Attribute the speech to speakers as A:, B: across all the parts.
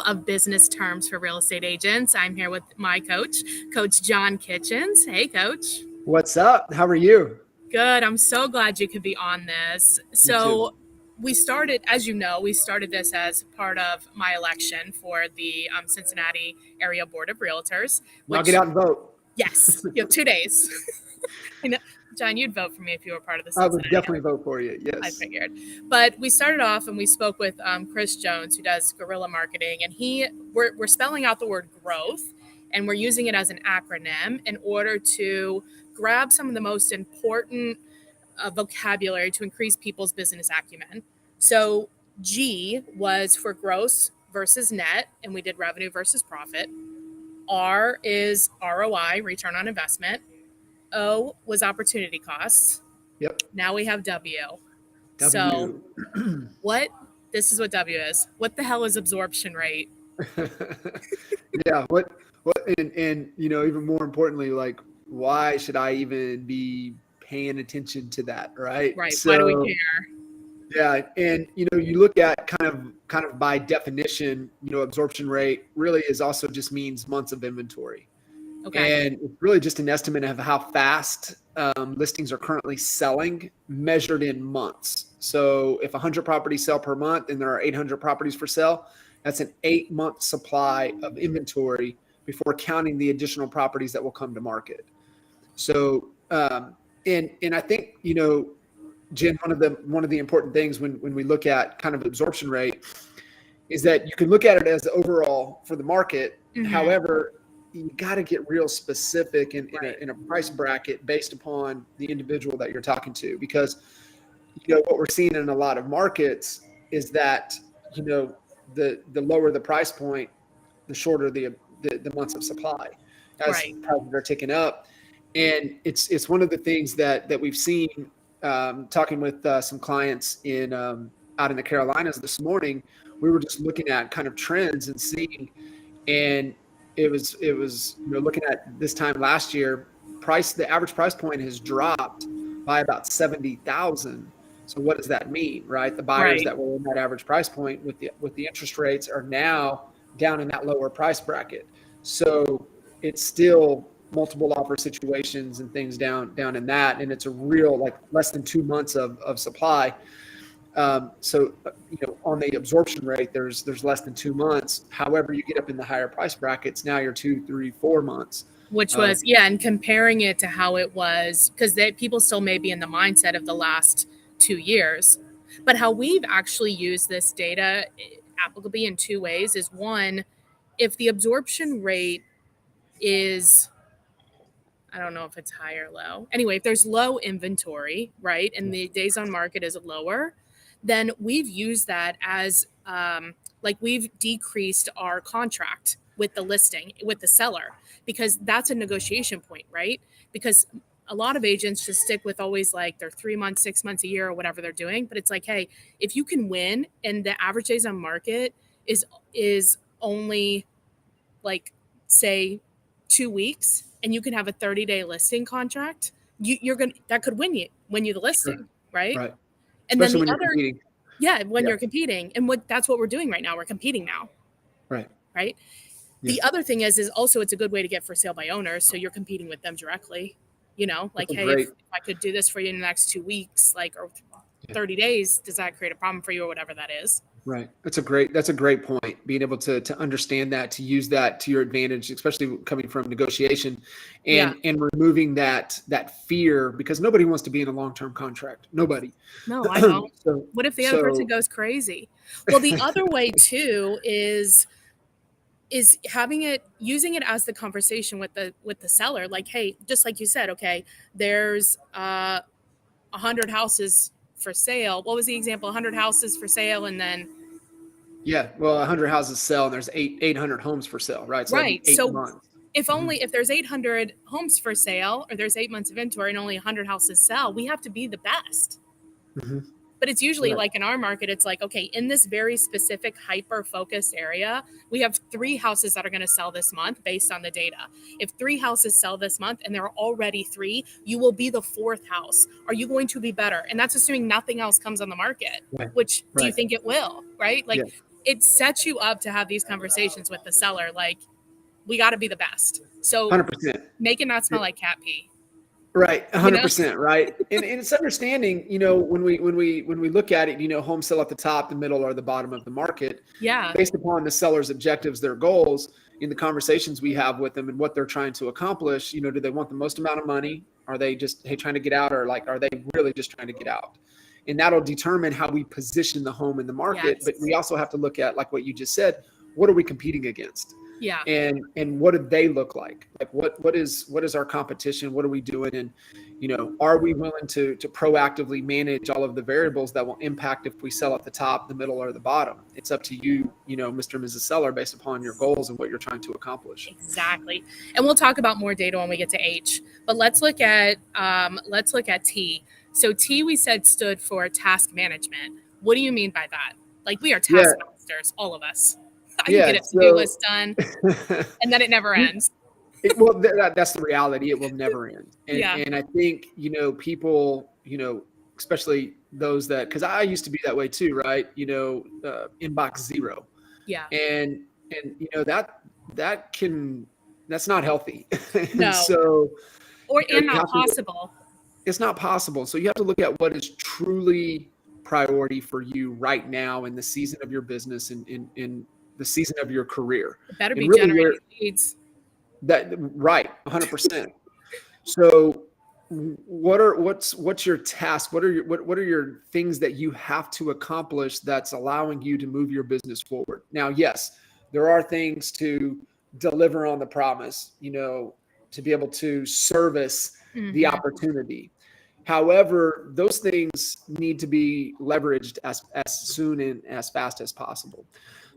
A: of business terms for real estate agents. I'm here with my coach, Coach John Kitchens. Hey, Coach.
B: What's up? How are you?
A: Good. I'm so glad you could be on this.
B: Me too.
A: So we started, as you know, we started this as part of my election for the Cincinnati Area Board of Realtors.
B: Now get out and vote.
A: Yes, you have 2 days. I know, John, you'd vote for me if you were part of the
B: I would
A: Cincinnati.
B: definitely vote for you. Yes.
A: I figured. But we started off and we spoke with Chris Jones, who does guerrilla marketing, and we're spelling out the word growth, and we're using it as an acronym in order to grab some of the most important vocabulary to increase people's business acumen. So G was for gross versus net, and we did revenue versus profit. R is ROI, return on investment. O was opportunity costs.
B: Yep.
A: Now we have W.
B: W.
A: So this is what W is. What the hell is absorption rate?
B: Yeah. What, and even more importantly, like, why should I even be paying attention to that? Right.
A: Right.
B: So,
A: why do we care?
B: Yeah. And, you look at kind of by definition, absorption rate really also just means months of inventory.
A: Okay.
B: And it's really just an estimate of how fast listings are currently selling measured in months. So if 100 properties sell per month and there are 800 properties for sale, that's an 8-month supply of inventory before counting the additional properties that will come to market. So, and I think, Jen, one of the important things when we look at kind of absorption rate is that you can look at it as the overall for the market. Mm-hmm. However, you got to get real specific in a price bracket based upon the individual that you're talking to, because what we're seeing in a lot of markets is that the lower the price point, the shorter the months of supply as prices are ticking up. And it's one of the things that we've seen talking with some clients out in the Carolinas this morning. We were just looking at kind of trends and seeing, and it was looking at this time last year, the average price point has dropped by about 70,000. So what does that mean, right? The buyers that were in that average price point with the interest rates are now down in that lower price bracket. So it's still multiple offer situations and things down in that, and it's a real less than 2 months of supply. So on the absorption rate, there's less than 2 months. However, you get up in the higher price brackets, now you're 2, 3, 4 months.
A: Which was, and comparing it to how it was, because people still may be in the mindset of the last 2 years. But how we've actually used this data applicably in 2 ways is, one, if the absorption rate is, I don't know if it's high or low. Anyway, if there's low inventory, right, and the days on market is lower, then we've used that as we've decreased our contract with the listing, with the seller, because that's a negotiation point, right? Because a lot of agents just stick with always their 3 months, 6 months, a year, or whatever they're doing. But it's hey, if you can win and the average days on market is only say 2 weeks, and you can have a 30-day listing contract, that could win you the listing,
B: Sure.
A: right?
B: Right.
A: And
B: especially
A: then
B: when you're competing.
A: You're competing, and that's what we're doing right now. We're competing now.
B: Right.
A: Right.
B: Yeah.
A: The other thing is also it's a good way to get for sale by owners. So you're competing with them directly, hey, if I could do this for you in the next 2 weeks, or 30 days, does that create a problem for you or whatever that is?
B: Right. That's a great point. Being able to understand that, to use that to your advantage, especially coming from negotiation and removing that fear, because nobody wants to be in a long-term contract. Nobody.
A: No, I don't. What if the other person goes crazy? Well, the other way too is using it as the conversation with the seller. Hey, just like you said, okay, there's 100 houses for sale. What was the example? 100 houses for sale, and then
B: 100 houses sell, and there's 800 homes for sale, right? So
A: right.
B: 8
A: So
B: months.
A: if there's 800 homes for sale, or there's 8 months of inventory and only 100 houses sell, we have to be the best. Mm-hmm. But it's usually in our market, it's okay, in this very specific hyper-focused area, we have 3 houses that are going to sell this month based on the data. If 3 houses sell this month and there are already 3, you will be the 4th house. Are you going to be better? And that's assuming nothing else comes on the market, which do you think it will, right? it sets you up to have these conversations with the seller. Like, we got to be the best. So
B: 100%.
A: make it not smell like cat pee.
B: Right,
A: You know?
B: 100%, right. And it's understanding, when we look at it, home sell at the top, the middle, or the bottom of the market,
A: Yeah.
B: based upon the seller's objectives, their goals, in the conversations we have with them and what they're trying to accomplish. Do they want the most amount of money? Are they just trying to get out, or are they really just trying to get out? And that'll determine how we position the home in the market.
A: Yes.
B: But we also have to look at, like what you just said, what are we competing against?
A: Yeah.
B: And what do they look like? Like what is our competition? What are we doing? And are we willing to proactively manage all of the variables that will impact if we sell at the top, the middle, or the bottom? It's up to you, Mr. and Mrs. Seller, based upon your goals and what you're trying to accomplish.
A: Exactly. And we'll talk about more data when we get to H. But let's look at T. So T, we said, stood for task management. What do you mean by that? Like, we are taskmasters, all of us. I can get a to-do list done, and then it never ends.
B: That's the reality. It will never end. And I think, people, especially those that, because I used to be that way too, right? Inbox zero.
A: Yeah.
B: And that's not healthy.
A: No.
B: So,
A: and not possible.
B: It's not possible. So you have to look at what is truly priority for you right now in the season of your business and in the season of your career.
A: It better be really generating leads.
B: Right, 100%. So what's your task? What are your things that you have to accomplish that's allowing you to move your business forward? Now, yes, there are things to deliver on the promise, to be able to service the opportunity. However, those things need to be leveraged as soon and as fast as possible.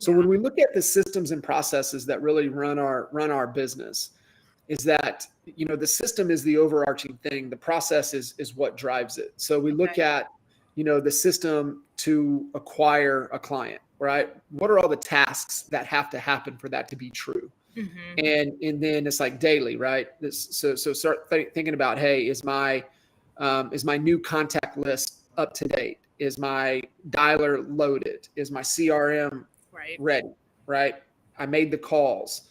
B: So when we look at the systems and processes that really run our business, is that, the system is the overarching thing. The process is what drives it. So we look at, the system to acquire a client, right? What are all the tasks that have to happen for that to be true? And then it's like daily, right? So start thinking about, hey, is my new contact list up to date? Is my dialer loaded? Is my CRM ready? Right? I made the calls.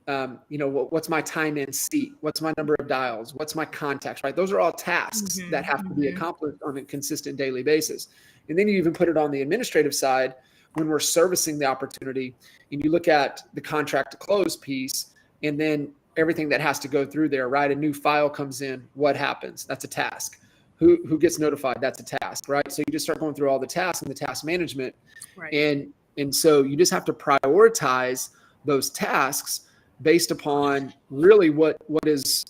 B: What's my time in seat? What's my number of dials? What's my contacts? Right? Those are all tasks that have to be accomplished on a consistent daily basis. And then you even put it on the administrative side when we're servicing the opportunity, and you look at the contract to close piece, and then everything that has to go through there, right? A new file comes in. What happens? That's a task. Who gets notified? That's a task, right? So you just start going through all the tasks and the task management. Right. And so you just have to prioritize those tasks based upon really what is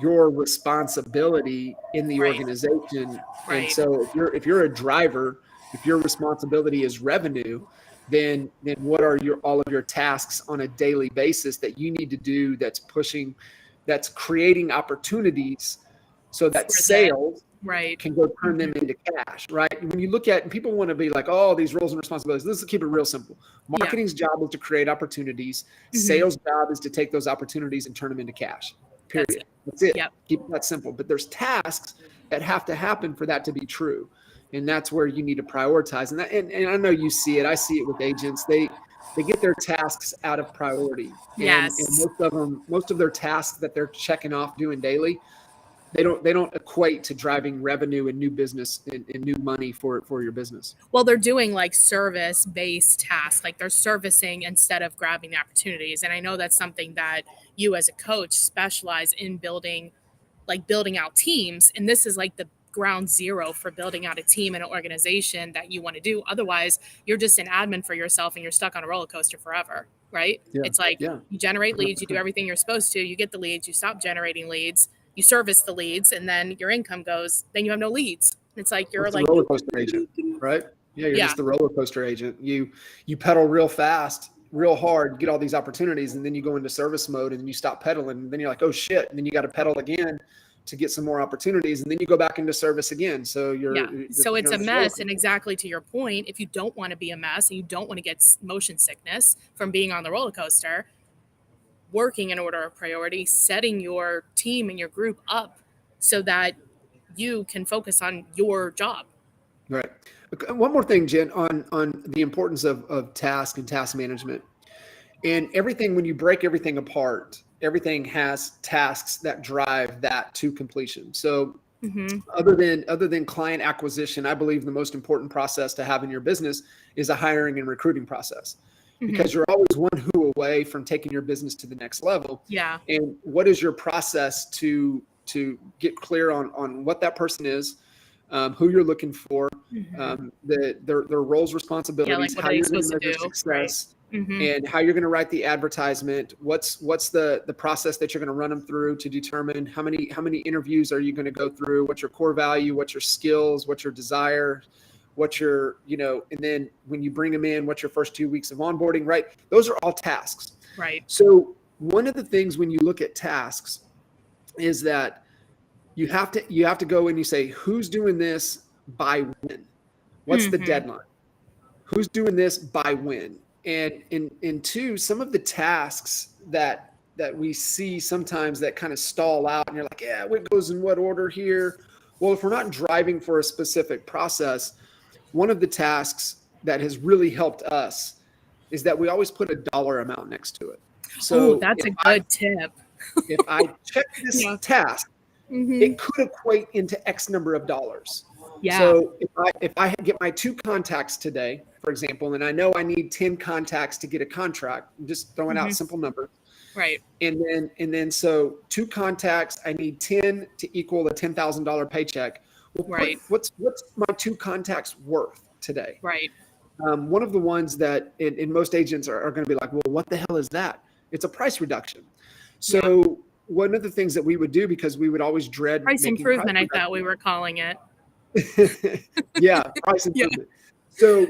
B: your responsibility in the organization. And so if you're a driver, if your responsibility is revenue, then what are all of your tasks on a daily basis that you need to do that's creating opportunities so that sales can go turn them into cash, right? When you look at, people want to be like, oh, these roles and responsibilities. Let's keep it real simple. Marketing's job is to create opportunities. Sales' job is to take those opportunities and turn them into cash. Period. That's it. Yep. Keep it that simple. But there's tasks that have to happen for that to be true. And that's where you need to prioritize. And I know you see it. I see it with agents. They get their tasks out of priority. And most of their tasks that they're checking off doing daily, they don't equate to driving revenue and new business and new money for your business.
A: Well, they're doing like service-based tasks, like they're servicing instead of grabbing the opportunities. And I know that's something that you as a coach specialize in building out teams. And this is like the ground zero for building out a team and an organization that you want to do. Otherwise, you're just an admin for yourself and you're stuck on a roller coaster forever, right? Yeah. It's like you generate leads, you do everything you're supposed to, you get the leads, you stop generating leads, you service the leads, and then your income goes, then you have no leads. It's like you're like
B: a roller coaster agent, right? Yeah, you're just the roller coaster agent. You pedal real fast, real hard, get all these opportunities, and then you go into service mode and then you stop pedaling, and then you're like, oh shit, and then you got to pedal again to get some more opportunities, and then you go back into service again. So
A: so it's a mess. And exactly to your point, if you don't want to be a mess and you don't want to get motion sickness from being on the roller coaster, working in order of priority, setting your team and your group up so that you can focus on your job.
B: Right. One more thing, Jen, on the importance of task and task management. And everything, when you break everything apart, everything has tasks that drive that to completion. So
A: Mm-hmm.
B: other than client acquisition, I believe the most important process to have in your business is a hiring and recruiting process,
A: Mm-hmm.
B: because you're always one who away from taking your business to the next level.
A: Yeah.
B: And what is your process to get clear on what that person is, who you're looking for,
A: Mm-hmm.
B: their roles,
A: Yeah, like
B: responsibilities,
A: what
B: how
A: are they
B: you're going to
A: supposed to
B: measure
A: do? Right.
B: success,
A: Mm-hmm.
B: and how you're going to write the advertisement. What's the process that you're going to run them through to determine how many interviews are you going to go through? What's your core value? What's your skills? What's your desire? What's your, and then when you bring them in, what's your first 2 weeks of onboarding, right? Those are all tasks.
A: Right.
B: So one of the things when you look at tasks is that you have to go and you say, who's doing this by when? What's the
A: Mm-hmm.
B: deadline? Who's doing this by when? And in two, some of the tasks that we see sometimes that kind of stall out, and you're like, yeah, what goes in what order here? Well, if we're not driving for a specific process, one of the tasks that has really helped us is that we always put a dollar amount next to it.
A: Oh,
B: So
A: that's a good tip.
B: if I check
A: Yeah.
B: this task,
A: Mm-hmm.
B: it could equate into X number of dollars.
A: Yeah.
B: So if I get my 2 contacts today, for example, and I know I need 10 contacts to get a contract, I'm just throwing
A: Mm-hmm.
B: out simple numbers.
A: Right.
B: And then so 2 contacts, I need 10 to equal a $10,000 paycheck. Well,
A: Right.
B: what's my 2 contacts worth today?
A: Right.
B: One of the ones that in most agents are going to be like, well, what the hell is that? It's a price reduction. So
A: Yeah.
B: one of the things that we would do, because we would always dread
A: Price
B: making price
A: improvement, I thought we
B: reductions.
A: were calling it.
B: Yeah, price
A: Yeah.
B: improvement. So,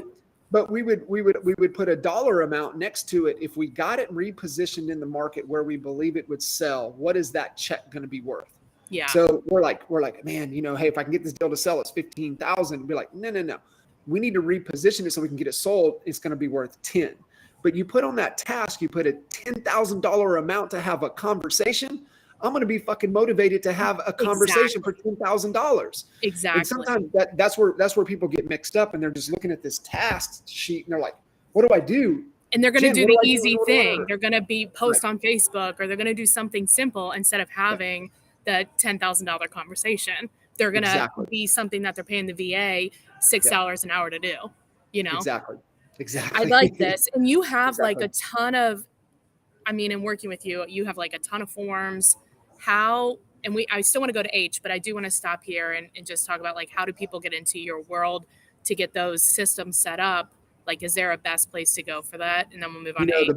B: but we would put a dollar amount next to it. If we got it repositioned in the market where we believe it would sell, what is that check going to be worth?
A: Yeah.
B: So we're like, man, hey, if I can get this deal to sell, it's 15,000. We're like, no. We need to reposition it so we can get it sold. It's going to be worth 10. But you put on that task, you put a $10,000 amount to have a conversation. I'm going to be fucking motivated to have a conversation for
A: Exactly.
B: $10,000. And
A: Exactly.
B: sometimes that's where people get mixed up, and they're just looking at this task sheet and they're like, what do I do?
A: And they're going to
B: Jen,
A: do
B: what do
A: the
B: I do in
A: easy thing.
B: order?
A: They're going to be
B: Right.
A: post on Facebook, or they're going to do something simple instead of
B: Yeah,
A: having the $10,000 conversation. They're going to
B: exactly.
A: be something that they're paying the VA
B: Yeah,
A: $6 an hour to do, you know?
B: exactly.
A: I like
B: Exactly.
A: this. And you have like
B: Exactly.
A: a ton of, I mean, in working with you, you have like a ton of forms. How, and I still want to go to H, but I do want to stop here and just talk about like, how do people get into your world to get those systems set up? Like, is there a best place to go for that? And then we'll move on to H.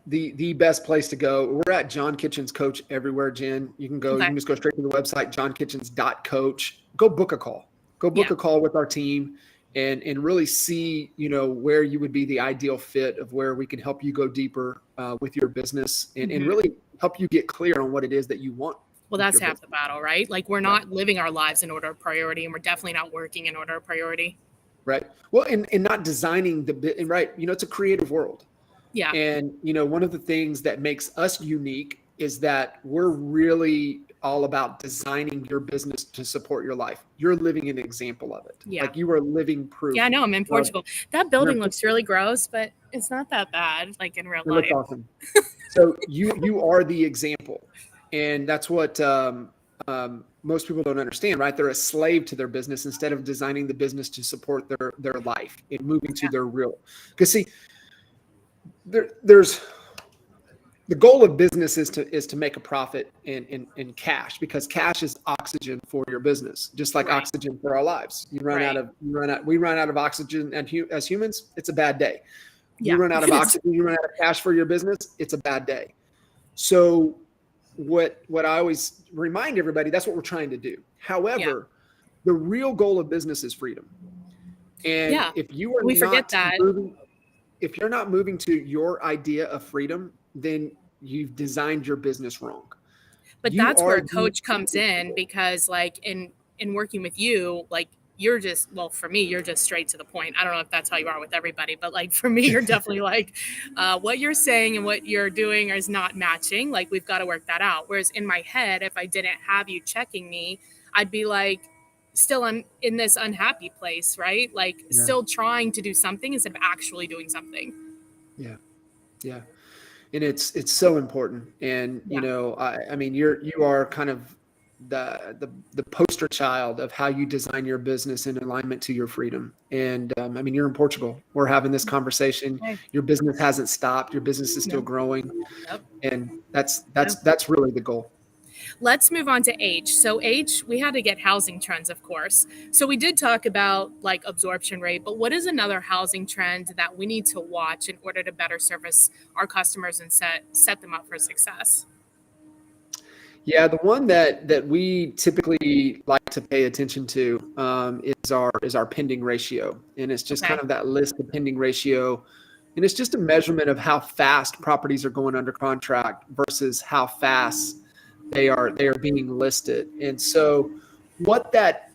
B: The best place to go. We're at John Kitchen's Coach everywhere, Jen. You
A: Okay.
B: can just go straight to the website, johnkitchens.coach. Go book a call. Go book
A: Yeah.
B: a call with our team and really see, where you would be the ideal fit of where we can help you go deeper with your business and
A: Mhm.
B: really help you get clear on what it is that you want
A: Well,
B: with
A: that's
B: your
A: half
B: business.
A: the battle, right? Like, we're
B: Right.
A: not living our lives in order of priority, and we're definitely not working in order of priority.
B: Right. Well, and not designing the bit, and right. It's a creative world.
A: Yeah.
B: And, one of the things that makes us unique is that we're really all about designing your business to support your life. You're living an example of it.
A: Yeah.
B: Like you are living proof.
A: Yeah, I know. I'm in Portugal. That building looks really gross, but it's not that bad, like in real
B: It looks
A: life.
B: awesome. So you are the example. And that's what most people don't understand, right? They're a slave to their business instead of designing the business to support their life and moving to
A: Yeah.
B: their real. Because see, there's the goal of business is to make a profit in cash, because cash is oxygen for your business, just like
A: Right.
B: oxygen for our lives. We run out of oxygen as humans, it's a bad day.
A: Yeah.
B: You run out of oxygen, you run out of cash for your business, it's a bad day. So what I always remind everybody, that's what we're trying to do. However, the real goal of business is freedom. And
A: Yeah.
B: if you are
A: We forget that.
B: if you're not moving to your idea of freedom, then you've designed your business wrong.
A: But
B: You
A: that's where
B: are
A: a coach comes in, because like in working with you, like you're just, well, for me, you're just straight to the point. I don't know if that's how you are with everybody, but like for me, you're definitely like what you're saying and what you're doing is not matching. Like, we've got to work that out. Whereas in my head, if I didn't have you checking me, I'd be like, still in this unhappy place, right? Like
B: Yeah.
A: still trying to do something instead of actually doing something.
B: Yeah. Yeah. And it's so important. And,
A: Yeah.
B: I mean, you are kind of the poster child of how you design your business in alignment to your freedom. And, I mean, you're in Portugal. We're having this conversation.
A: Okay.
B: Your business hasn't stopped. Your business is still
A: No.
B: growing.
A: Yep.
B: And that's,
A: Yeah.
B: that's, that's really the goal.
A: Let's move on to age. So age, we had to get housing trends, of course. So we did talk about like absorption rate, but what is another housing trend that we need to watch in order to better service our customers and set them up for success?
B: Yeah, the one that we typically like to pay attention to is our pending ratio, and it's just kind
A: Okay.
B: of that list of pending ratio, and it's just a measurement of how fast properties are going under contract versus how fast they are being listed. And so what that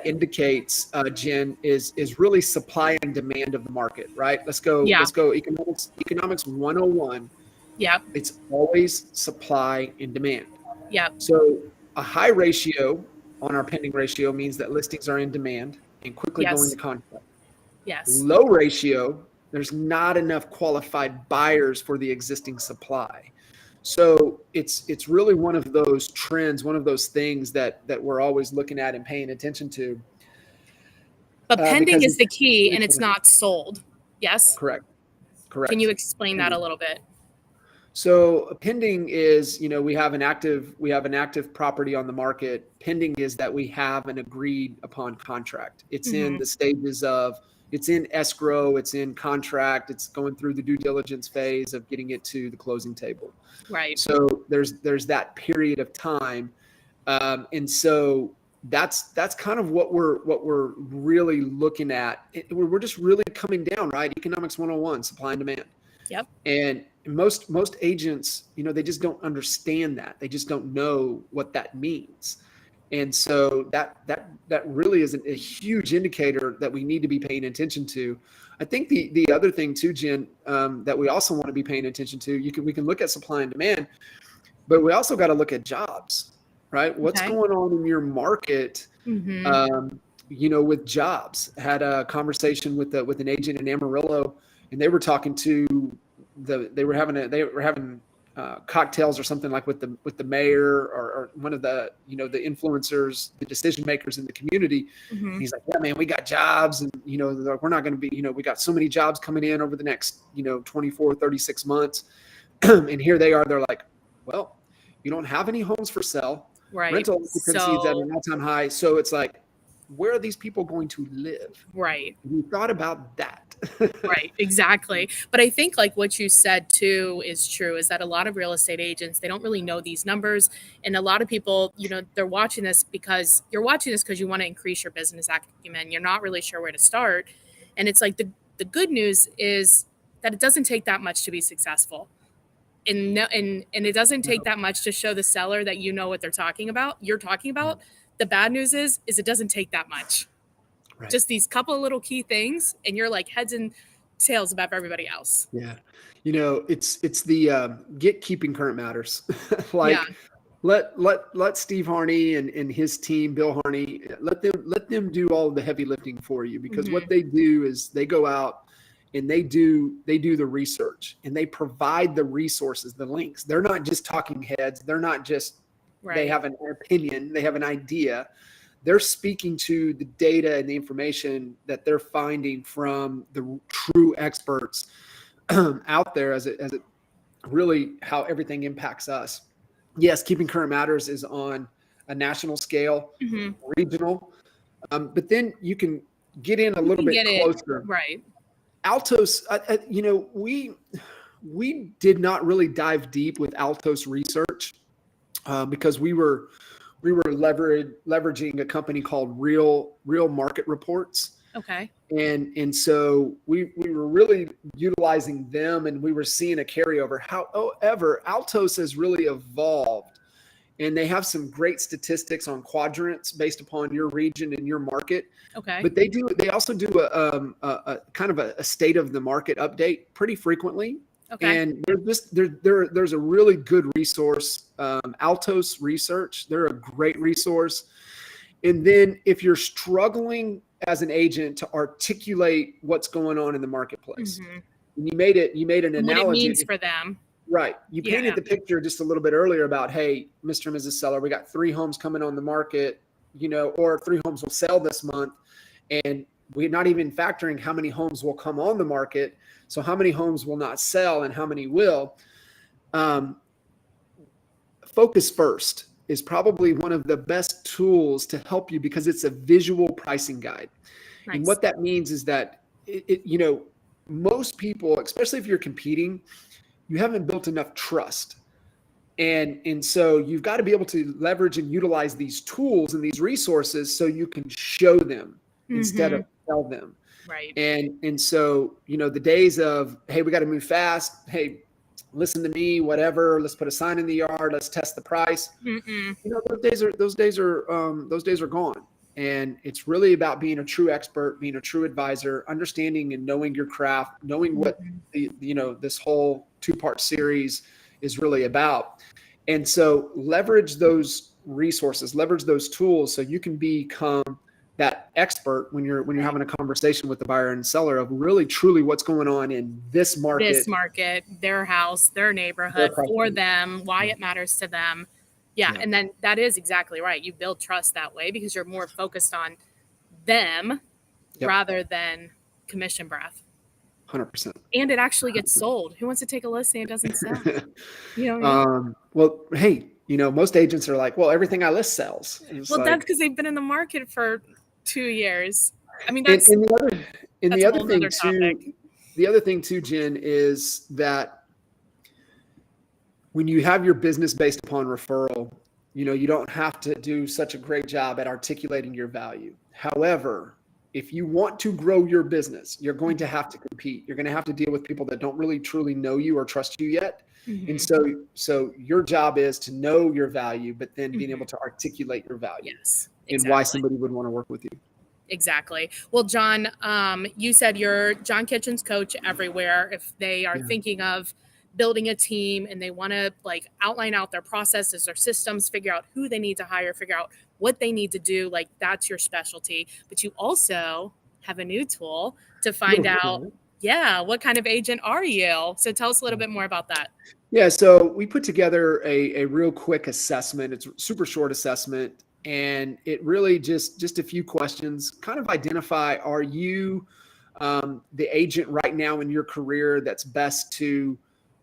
B: indicates, Jen, is really supply and demand of the market, right? Let's go
A: Yeah.
B: let's go economics 101.
A: Yep.
B: It's always supply and demand.
A: Yep.
B: So a high ratio on our pending ratio means that listings are in demand and quickly going to
A: Yes.
B: contract.
A: Yes.
B: Low ratio, there's not enough qualified buyers for the existing supply. So it's really one of those trends, one of those things that we're always looking at and paying attention to,
A: But pending
B: because
A: is the key and it's
B: it's
A: not sold. Yes.
B: correct,
A: Can you
B: correct.
A: explain that a little bit?
B: So pending is, we have an active property on the market. Pending is that we have an agreed upon contract. It's in
A: Mm-hmm.
B: the stages of, it's in escrow, it's in contract, it's going through the due diligence phase of getting it to the closing table.
A: Right.
B: So there's that period of time, and so that's kind of what we're really looking at. We're just really coming down, right? Economics 101, supply and demand.
A: Yep.
B: And most agents, they just don't understand that. They just don't know what that means. And so that really is a huge indicator that we need to be paying attention to. I think the other thing too, Jen, that we also want to be paying attention to, we can look at supply and demand, but we also got to look at jobs, right? What's
A: Okay.
B: going on in your market,
A: Mm-hmm.
B: with jobs. I had a conversation with an agent in Amarillo, and they were talking to they were having cocktails or something like with the mayor or one of the the influencers, the decision makers in the community.
A: Mm-hmm.
B: And he's like, yeah, man, we got jobs, and we're not going to be, we got so many jobs coming in over the next 24, 36 months. And here they are, they're like, well, you don't have any homes for sale.
A: Right.
B: Rental occupancy is at
A: So
B: an all-time high. So it's like, where are these people going to live?
A: right.
B: Have you thought about that?
A: Right, exactly. But I think like what you said too is true, is that a lot of real estate agents, they don't really know these numbers. And a lot of people, they're watching this because you want to increase your business acumen. You're not really sure where to start. And it's like the good news is that it doesn't take that much to be successful. And it doesn't take that much to show the seller that you know what you're talking about. The bad news is it doesn't take that much.
B: Right.
A: Just these couple of little key things, and you're like heads and tails above everybody else.
B: Yeah. It's the get keeping current matters.
A: Yeah.
B: Like let Steve Harney and his team, Bill Harney, let them do all the heavy lifting for you, because what they do is they go out and they do the research, and they provide the resources, the links. They're not just talking heads. They're not just, they have an opinion, they have an idea. They're speaking to the data and the information that they're finding from the true experts out there, as it really how everything impacts us. Yes, keeping current matters is on a national scale, regional, but then you can get in a little bit closer.
A: Right.
B: Altos, we did not really dive deep with Altos research, because we were leveraging a company called Real Market Reports.
A: Okay.
B: And so we were really utilizing them, and we were seeing a carryover. However, Altos has really evolved, and they have some great statistics on quadrants based upon your region and your market.
A: Okay.
B: But they also do a kind of a state of the market update pretty frequently.
A: Okay.
B: And there's a really good resource, Altos Research. They're a great resource. And then if you're struggling as an agent to articulate what's going on in the marketplace, and you made an
A: And what it
B: analogy.
A: means for them.
B: Right. You painted the picture just a little bit earlier about, hey, Mr. and Mrs. Seller, we got 3 homes coming on the market, or 3 homes will sell this month. And we're not even factoring how many homes will come on the market. So how many homes will not sell and how many will. Focus First is probably one of the best tools to help you because it's a visual pricing guide. Nice. And what that means is that most people, especially if you're competing, you haven't built enough trust. And so you've got to be able to leverage and utilize these tools and these resources so you can show them instead of tell them.
A: Right.
B: And so, the days of, hey, we got to move fast. Hey, listen to me, whatever. Let's put a sign in the yard. Let's test the price. Those days are gone. And it's really about being a true expert, being a true advisor, understanding and knowing your craft, knowing what this whole 2-part series is really about. And so leverage those resources, leverage those tools so you can become that expert when you're having a conversation with the buyer and seller of really truly what's going on in this market,
A: their house, their neighborhood, for them, why it matters to them. Yeah. And then that is exactly right. You build trust that way because you're more focused on them rather than commission breath.
B: 100%.
A: And it actually gets sold. Who wants to take a listing? It doesn't sell.
B: Well, hey, most agents are like, well, everything I list sells.
A: Well, that's because they've been in the market for 2 years. I mean,
B: the other thing too, Jen, is that when you have your business based upon referral, you don't have to do such a great job at articulating your value. However, if you want to grow your business, you're going to have to compete. You're going to have to deal with people that don't really truly know you or trust you yet. And so your job is to know your value, but then being able to articulate your value and why somebody would want to work with you.
A: Exactly. Well, John, you said you're John Kitchen's coach everywhere. If they are thinking of building a team and they want to outline out their processes or systems, figure out who they need to hire, figure out what they need to do, that's your specialty. But you also have a new tool to find out, what kind of agent are you? So tell us a little bit more about that.
B: Yeah. So we put together a real quick assessment. It's a super short assessment. And it really just a few questions, kind of identify, are you the agent right now in your career that's best to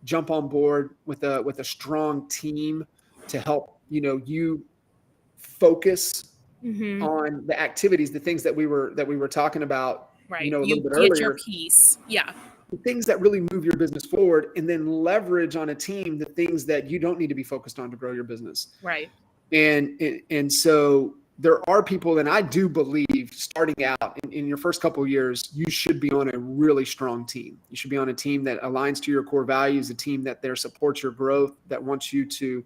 B: jump on board with a strong team to help, you focus on the activities, the things that we were talking about, a little bit earlier.
A: Your piece. Yeah.
B: The things that really move your business forward, and then leverage on a team the things that you don't need to be focused on to grow your business.
A: Right.
B: And so there are people, and I do believe starting out in your first couple of years, you should be on a really strong team. You should be on a team that aligns to your core values, a team that supports your growth, that wants you to,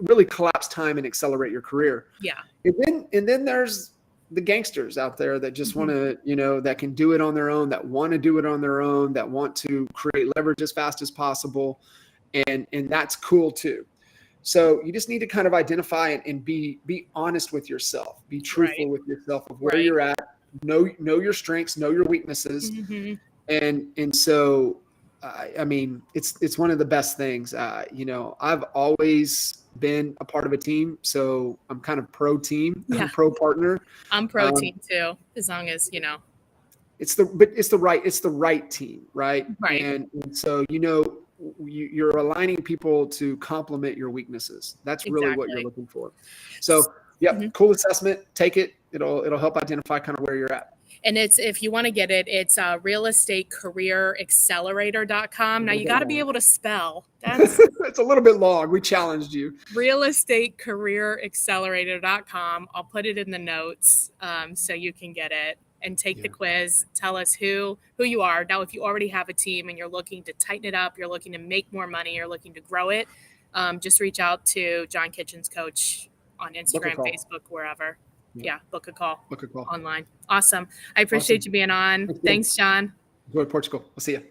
B: really collapse time and accelerate your career.
A: Yeah.
B: And then there's the gangsters out there that just want to, that can do it on their own, that want to do it on their own, that want to create leverage as fast as possible. And that's cool too. So you just need to kind of identify and be honest with yourself, be truthful with yourself of where you're at, know your strengths, know your weaknesses. And so, I mean, it's one of the best things. I've always been a part of a team, so I'm kind of pro team, I'm pro partner.
A: I'm pro team too, as long as,
B: it's the right team, right?
A: Right.
B: And so, you're aligning people to complement your weaknesses. That's really what you're looking for. So cool assessment. Take it. It'll help identify kind of where you're at.
A: And if you want to get it, it's realestatecareeraccelerator.com. Now you got to be able to spell. That's
B: it's a little bit long. We challenged you.
A: realestatecareeraccelerator.com. I'll put it in the notes so you can get it and take the quiz. Tell us who you are. Now, if you already have a team and you're looking to tighten it up, you're looking to make more money, you're looking to grow it, just reach out to John Kitchen's coach on Instagram, Facebook, wherever. Yeah, book a call online. Awesome. I appreciate you being on. Thanks, John.
B: Enjoy Portugal. We'll see you.